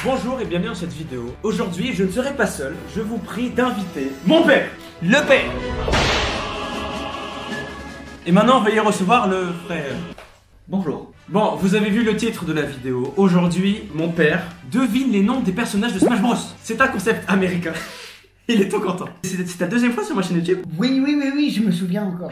Bonjour et bienvenue dans cette vidéo. Aujourd'hui, je ne serai pas seul, je vous prie d'inviter mon père, le père. Et maintenant, veuillez recevoir le frère. Bonjour. Bon, vous avez vu le titre de la vidéo. Aujourd'hui, mon père devine les noms des personnages de Smash Bros. C'est un concept américain. Il est tout content. C'est ta deuxième fois sur ma chaîne YouTube? Oui, je me souviens encore.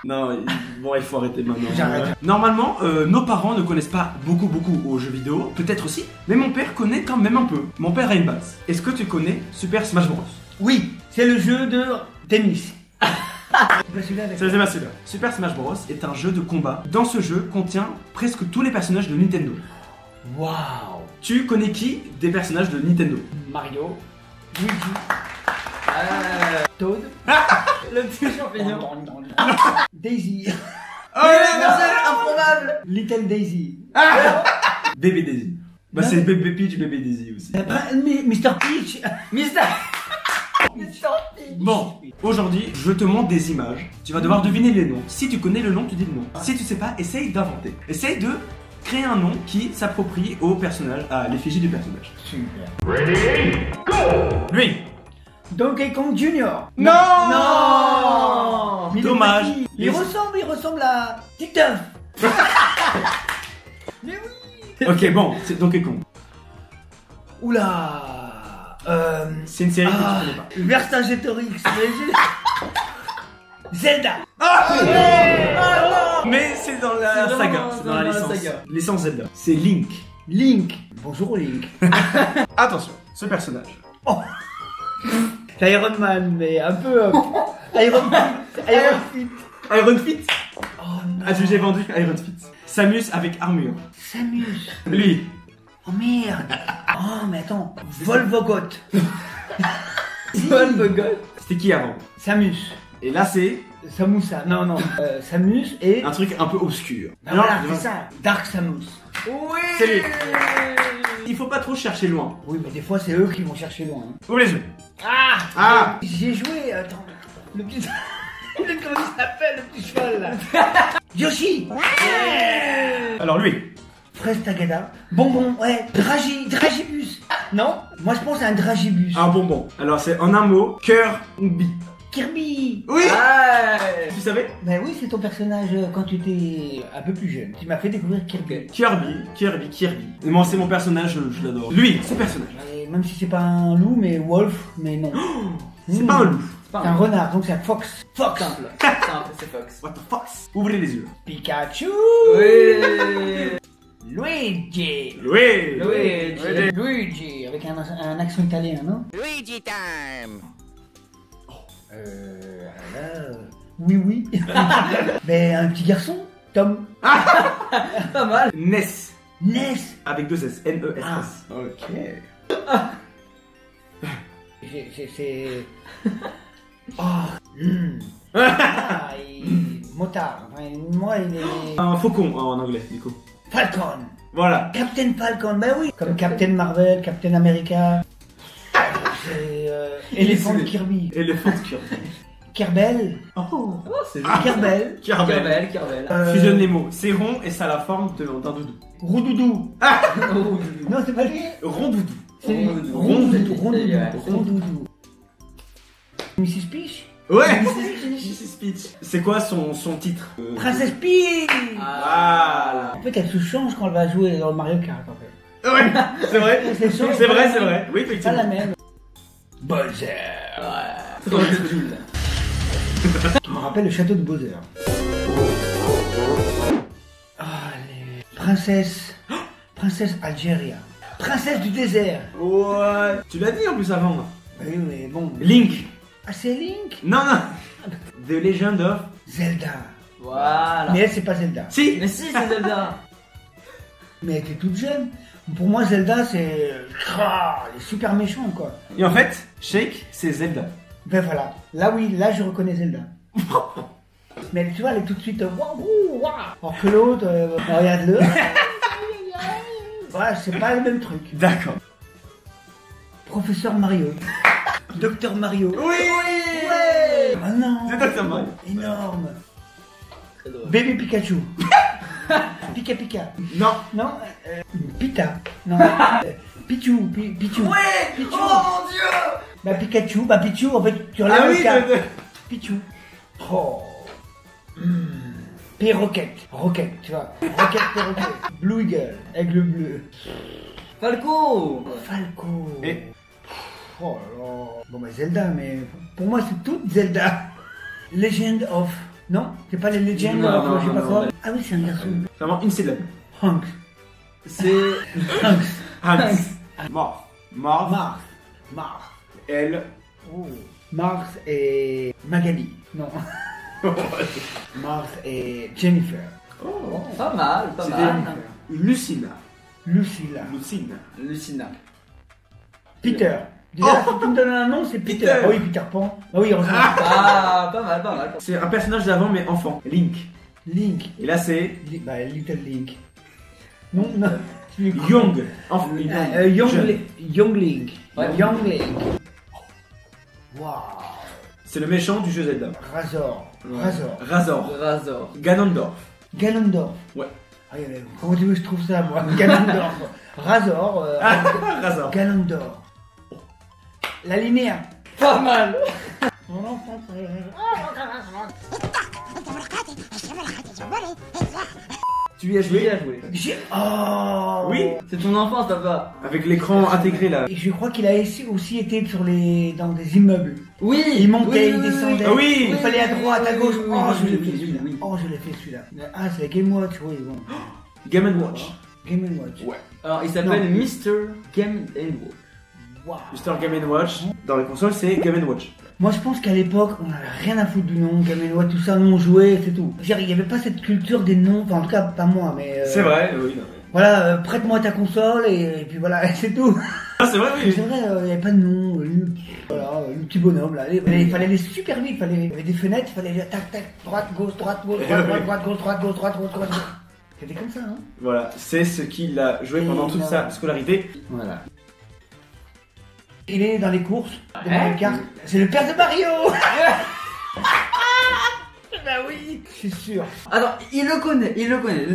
Non, bon, il faut arrêter maintenant. J'arrête. Normalement, nos parents ne connaissent pas beaucoup aux jeux vidéo, peut-être aussi, mais mon père connaît quand même un peu. Mon père a une base. Est-ce que tu connais Super Smash Bros? Oui, c'est le jeu de tennis. C'est celui-là. Super Smash Bros est un jeu de combat. Dans ce jeu contient presque tous les personnages de Nintendo. Waouh. Tu connais qui des personnages de Nintendo? Mario, Luigi, Toad, le petit champignon, Daisy. Oh Improbable. Little Daisy. Bébé Daisy. Bah c'est Bébé Peach, Bébé Daisy aussi. Mr. Peach. Mr. Peach. Bon, aujourd'hui, je te montre des images. Tu vas devoir deviner les noms. Si tu connais le nom, tu dis le nom. Si tu sais pas, essaye d'inventer. Essaye de créer un nom qui s'approprie au personnage, à l'effigie du personnage. Super. Ready, go! Lui. Donkey Kong Jr. Non. Mais Dommage. Il ressemble à Titeuf. Mais oui. Ok, bon, c'est Donkey Kong. Oula. C'est une série que tu connais pas. Vercingétorix. Zelda. Mais c'est dans la saga, c'est dans la licence. Licence Zelda. C'est Link. Link. Bonjour Link. Attention, ce personnage. Oh. C'est Iron Man, mais un peu Iron Fit. Oh non. Ah, j'ai vendu Iron Fit. Samus avec armure. Samus. Lui. Oh merde. Oh mais attends. Volvogot. C'était qui avant? Samus. Et là c'est Samoussa. Non. Samus et... un truc un peu obscur. Bah voilà, c'est ça. Dark Samus. Oui. C'est lui. Il faut pas trop chercher loin. Oui, mais des fois c'est eux qui vont chercher loin. Hein. Ouvre les yeux. Ah. J'ai joué, attends. Le petit... Comment il s'appelle le petit cheval là? Yoshi. Alors lui. Fraise Tagada. Bonbon, ouais. Dragibus. Non? Moi je pense à un Dragibus. Un bonbon. Alors c'est en un mot, Kirby. Kirby. Oui. Tu savais? Ben oui, c'est ton personnage quand tu étais un peu plus jeune. Tu m'as fait découvrir Kirby. Kirby. Et moi c'est mon personnage, je l'adore. Lui, ce personnage. Et même si c'est pas un loup, mais Wolf, mais non. C'est pas un loup. C'est un renard, donc c'est un fox. Fox. Simple, c'est Fox. What the fox? Ouvrez les yeux. Pikachu. Oui. Luigi. Luigi. Luigi, avec un accent italien, non? Luigi time. Oui. Mais un petit garçon, Tom. Pas mal. Ness. Ness. Avec deux S. N-E-S-S. Ok. C'est... Motard. Enfin, moi, il est... Un faucon en anglais, du coup. Falcon. Voilà. Captain Falcon, ben oui. Comme Captain Marvel, Captain America. Éléphant Kirby. Éléphant Kirby. Kerbel. Oh. C'est Kerbel. Kerbel. Fusionne les mots. C'est rond et ça a la forme d'un doudou. Roudoudou. Non, c'est pas lui. Rondoudou. C'est Rondoudou. Mrs. Peach. Ouais. Mrs. Peach. C'est quoi son titre? Princesse Peach. Voilà. En fait, elle se change quand elle va jouer dans le Mario Kart, en fait. Ouais, c'est vrai. C'est vrai. Oui, C'est pas la effectivement. même. Bowser. Trop cool. Qui me rappelle le château de Bowser. Allez. Princesse Algéria. Princesse du désert. Ouais. Tu l'as dit en plus avant. Oui, mais bon. Link. Ah, c'est Link. Non. The Legend of Zelda. Voilà. Mais elle, c'est pas Zelda. Si. Mais si, c'est Zelda. Mais elle était toute jeune. Pour moi, Zelda, c'est... les super méchants, quoi. Et en fait, Shake, c'est Zelda. Ben voilà. Là, je reconnais Zelda. Mais tu vois, elle est tout de suite... Alors que l'autre, regarde-le. Voilà, c'est pas le même truc. D'accord. Professeur Mario. Docteur Mario. Oui. Ah non. C'est Dr. Mario. Énorme. Très drôle. Bébé Pikachu. Pika Pika. Non. Non, Pita. Non, Pichou. Pichou. Ouais. Pichou. Oh mon dieu. Bah Pikachu, bah Pichou, en fait, tu relèves Ah le oui, cap. Pichou. Oh. Perroquet. Roquette, tu vois. Roquette, perroquet. Blue Eagle, aigle bleu. Falco. Falco. Et Oh là là. Bon bah Zelda, mais pour moi c'est tout Zelda. Legend of. Non, c'est pas les Legends Non, of, non, je sais pas non, quoi. non. Ah oui, c'est un garçon. c'est vraiment une syllabe. Hank. C'est. Hanks. Hans. Mars. Mars. Mars. Mars. Elle. Oh. Mars et Magali. Non. Mars et Jennifer. Oh. Pas mal, pas C'est mal. Lucina. Lucilla. Lucina. Lucina. Peter. Déjà, si tu me donnes un nom, c'est Peter. Peter. Ah oui, Peter Pan. Ah oui, heureusement. Ah, pas mal, pas mal. C'est un personnage d'avant mais enfant. Link. Link. Et là c'est Bah, Little Link. Non, non. Young. Enfant. Young, Jeune. Young Link. Ouais. Young Link. Waouh. C'est le méchant du jeu Zelda. Razor. Ouais. Razor. Razor. Razor. Ganondorf. Ganondorf. Ouais. Ah, comment tu veux que je trouve ça, moi? Ganondorf. Razor. Razor. Ganondorf. La linéa. Pas mal. Tu y as joué? Bien joué. Oh. Oui. C'est ton enfance, papa. Avec l'écran intégré là. Et je crois qu'il a aussi été dans des immeubles. Oui. Il montait, oui, il oui, descendait. Ah oui. Il fallait à droite, à gauche. Oui, oui, Oh, oui, je l'ai oui, fait oui, celui-là. oui. Oh, je l'ai fait celui-là. Ah, c'est la Game Watch, oui, bon. Game Watch. Game Watch. Ouais. Alors, il s'appelle Non. Mr. Game Watch. Waouh. Mister Game Watch. Dans les consoles c'est Game Watch. Moi, je pense qu'à l'époque, on n'avait rien à foutre du nom, Game Watch, tout ça, nous on jouait, c'est tout. Je veux dire, il n'y avait pas cette culture des noms, enfin, en tout cas, pas moi, mais. C'est vrai, oui. non, mais- Voilà, prête-moi ta console et puis voilà, c'est tout. Ah, c'est vrai, oui. C'est vrai, il n'y avait pas de nom. Voilà, le petit bonhomme là. Il fallait aller super vite, il y avait des fenêtres, il fallait aller tac, tac, droite, gauche, droite, gauche, droite, gauche, droite, gauche, droite, gauche, droite. C'était comme ça, hein. Voilà, c'est ce qu'il a joué pendant toute sa scolarité. Voilà. Il est dans les courses de Mario Kart. C'est le père de Mario. Bah oui, je suis sûr. Alors, il le connaît.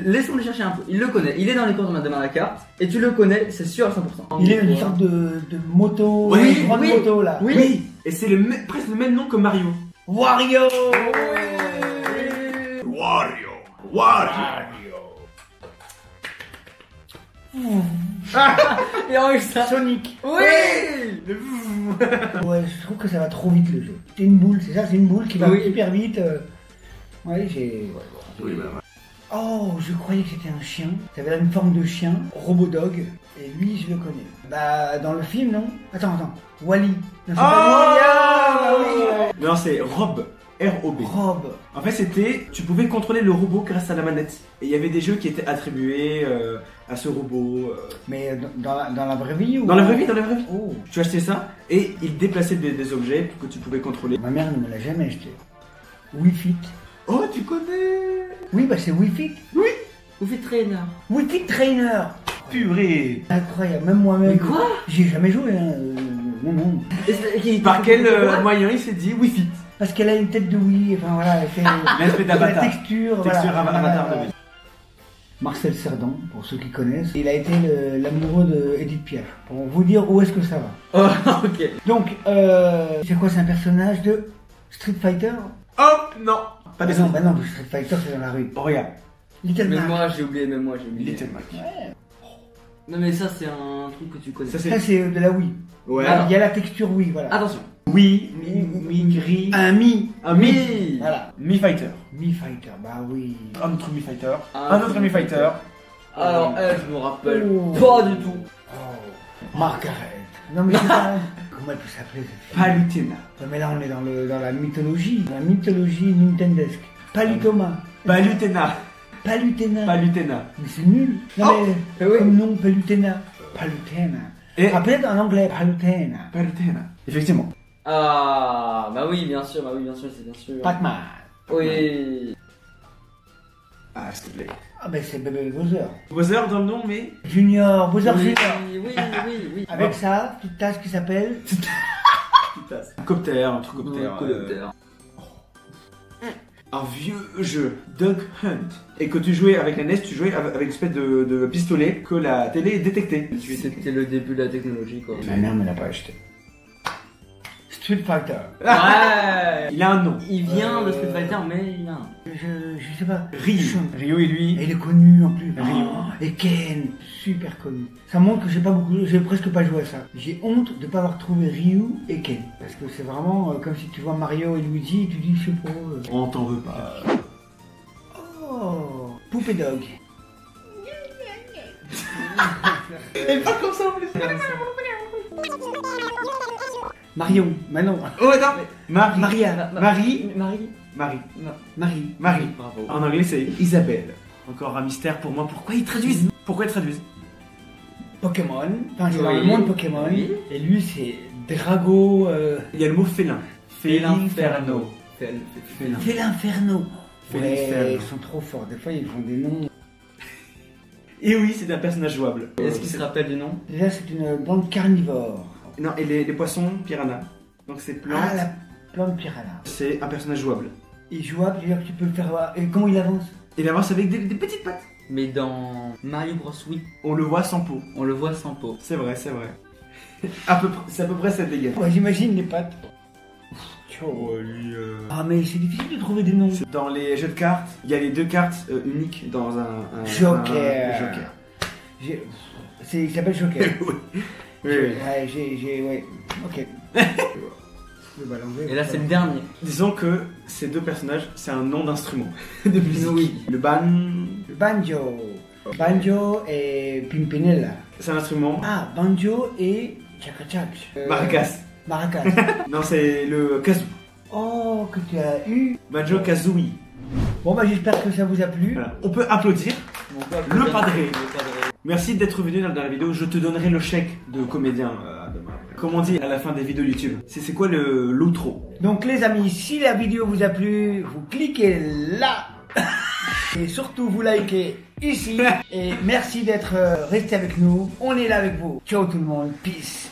Laissons-le chercher un peu. Il le connaît. Il est dans les courses de Mario Kart. Et tu le connais, c'est sûr à 100%. Il est une sorte de moto, Oui, une grande oui. moto là. Oui. Et c'est presque le même nom que Mario. Wario. Wario. Wario. Et en ça. Sonic. Oui. Ouais, je trouve que ça va trop vite le jeu. C'est une boule, c'est ça, c'est une boule qui va Oui. super vite. Ouais, j'ai. Oui, bah, Oh, je croyais que c'était un chien. Ça avait une forme de chien, Robodog. Et lui, je le connais. Bah, dans le film, non? Attends. Wally. Non, c'est pas Wally. Ah, oui, ouais. Non, c'est Rob. R-O-B. Rob. En fait, tu pouvais contrôler le robot grâce à la manette. Et il y avait des jeux qui étaient attribués à ce robot. Mais dans la vraie vie ou... Dans la vraie vie. Oh. Tu achetais ça et il déplaçait des objets que tu pouvais contrôler. Ma mère ne me l'a jamais acheté. Wii Fit. Oh, tu connais? Oui, bah c'est Wii Fit. Vous faites traîner. Wii Fit Trainer. Purée. Incroyable, même moi-même. Mais quoi? J'ai jamais joué, hein. Non. Par quel moyen il s'est dit Wi-Fi? Parce qu'elle a une tête de Wii, enfin voilà, elle fait L'aspect la d'avatar. texture, Texture voilà. avatar de Wii. Marcel Cerdan, pour ceux qui connaissent, il a été l'amoureux de Edith Piaf. Pour vous dire où est-ce que ça va. Oh, ok. Donc, c'est quoi, c'est un personnage de Street Fighter? Hop, non. Pas des Non, bah non, Street Fighter c'est dans la rue. Oh, regarde. Little Même Mac. moi, j'ai oublié. Little Mac. Non, mais ça, c'est un truc que tu connais. Ça, Ça c'est de la Wii. Ouais. Alors. Il y a la texture Wii, voilà. Attention. Oui, Mi, Un Mi. un Mi. Voilà. Mi Fighter. Mi Fighter, bah oui. Un autre Mi Fighter. Un Un autre Mi Fighter. Alors, elle, je me rappelle Oh. pas du tout. Oh, Margaret. Non mais c'est pas... Comment elle peut s'appeler cette fille? Palutena. Non, mais là on est dans la mythologie. La mythologie nintendesque. Palutoma. Palutena. Palutena. Palutena. Mais c'est nul. Non Oh. mais Oui. comme nom, Palutena. Palutena. Et- Ah, peut-être en anglais, Palutena. Palutena. Effectivement. Ah, bah oui, bien sûr, c'est bien sûr. Pac-Man. Oui. Ah, s'il te plaît. Ah ben c'est Bébé Bowser. Bowser dans le nom, mais. Junior, Bowser Oui, Junior. oui. Avec ça, petite tasse qui s'appelle... Un coptère, un truc coptère. Coptère. un vieux jeu, Duck Hunt, et que tu jouais avec la NES, tu jouais avec une espèce de pistolet que la télé détectait. C'était le début de la technologie, quoi. Ma mère me l'a pas acheté. Street Fighter. Ouais. Il a un nom. Il vient de Street Fighter, mais il a un. Je sais pas. Ryu. Ryu et lui. Et il est connu en plus. Ryu. Et Ken, super connu. Ça montre que j'ai presque pas joué à ça. J'ai honte de pas avoir trouvé Ryu et Ken. Parce que c'est vraiment comme si tu vois Mario et Luigi et tu dis, je sais pas. On t'en veut pas. Oh, Poupée Dog. Elle parle comme ça en plus. Marion, Manon. Oh attends. Marie. Maria. Marie. Marie. Marie. Non. Marie. Marie. Bravo. En anglais c'est Isabelle. Encore un mystère pour moi. Pourquoi ils traduisent? Pourquoi ils traduisent? Pokémon. Enfin, c'est dans Oui. le monde Pokémon. Oui. Et lui, c'est Drago. Il y a le mot félin. Félinferno. Félin. Félinferno. Félinferno. Ouais, ils sont trop forts. Des fois, ils font des noms. Et oui, c'est un personnage jouable. Est-ce qu'il se rappelle du nom? Déjà, c'est une plante carnivore. Non, et les poissons piranha. Donc c'est plante. Ah, la plante piranha. C'est un personnage jouable. Et jouable, c'est-à-dire que tu peux le faire. Et comment il avance? Il avance avec des petites pattes. Mais dans Mario Bros, oui, On le voit sans peau. on le voit sans peau. C'est vrai, c'est vrai. C'est à peu près cette dégâts. Ouais, j'imagine les pattes. Ah, mais c'est difficile de trouver des noms. Dans les jeux de cartes, il y a les deux cartes uniques dans un Joker. un Joker. Il s'appelle Joker. Oui, oui. Ouais, ouais. Ok. Je vais balancer. Et là, c'est le dernier. Disons que ces deux personnages, c'est un nom d'instrument de musique. Oui. Le ban, Le banjo. Banjo et Pimpinella. c'est un instrument. Ah, banjo et tchak-tchak. Maracas. Maracas. Non, c'est le kazoo. Oh, que tu as eu. Banjo Kazooie. Bon, bah, j'espère que ça vous a plu. Voilà. On peut applaudir. Le padré. Le padré. Merci d'être venu dans la vidéo. Je te donnerai le chèque de comédien demain. Comme on dit à la fin des vidéos YouTube. C'est quoi l'outro? Donc, les amis, si la vidéo vous a plu, vous cliquez là. Et surtout, vous likez ici. Et merci d'être resté avec nous. On est là avec vous. Ciao tout le monde. Peace.